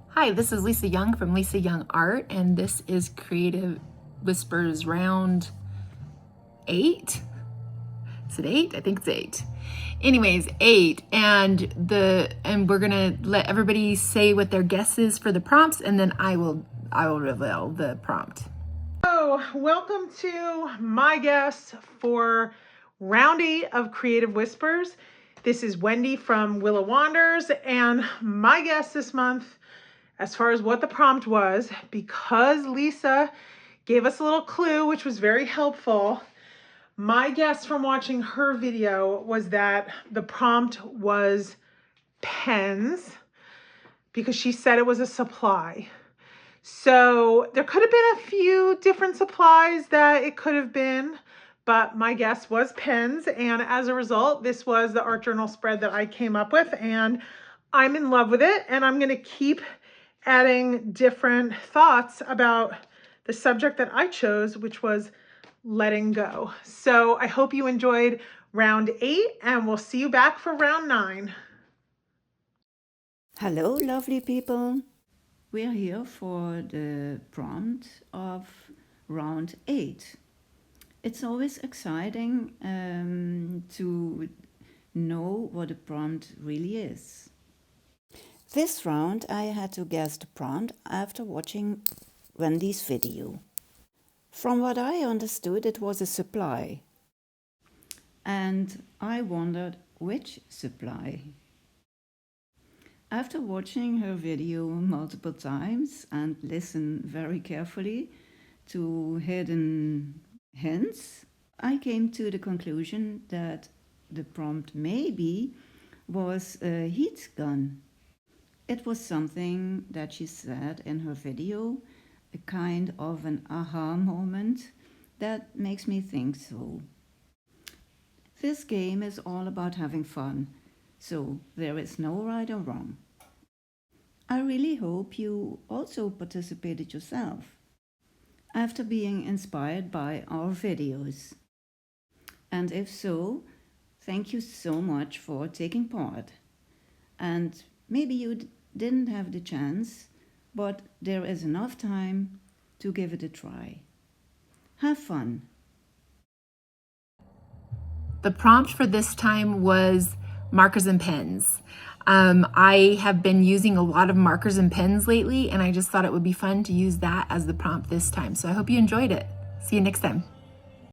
Hi, this is Lisa Young from Lisa Young Art, and this is Creative Whispers round 8. Is it 8? I think it's 8. Anyways, 8, and we're gonna let everybody say what their guess is for the prompts, and then I will reveal the prompt. So, welcome to my guess for round 8 of Creative Whispers. This is Wendy from Willow Wanders, and my guess this month, as far as what the prompt was, because Lisa gave us a little clue, which was very helpful, my guess from watching her video was that the prompt was pens, because she said it was a supply. So there could have been a few different supplies that it could have been, but my guess was pens. And as a result, this was the art journal spread that I came up with, and I'm in love with it. And I'm going to keep adding different thoughts about the subject that I chose, which was letting go. So I hope you enjoyed round 8, and we'll see you back for round 9. Hello, lovely people. We are here for the prompt of round 8. It's always exciting to know what a prompt really is. This round I had to guess the prompt after watching Wendy's video. From what I understood, it was a supply. And I wondered which supply. After watching her video multiple times and listen very carefully to hidden hints, I came to the conclusion that the prompt maybe was a heat gun. It was something that she said in her video, a kind of an aha moment that makes me think so. This game is all about having fun, so there is no right or wrong. I really hope you also participated yourself after being inspired by our videos. And if so, thank you so much for taking part. And maybe you didn't have the chance, but there is enough time to give it a try. Have fun. The prompt for this time was markers and pens. I have been using a lot of markers and pens lately, and I just thought it would be fun to use that as the prompt this time. So I hope you enjoyed it. See you next time.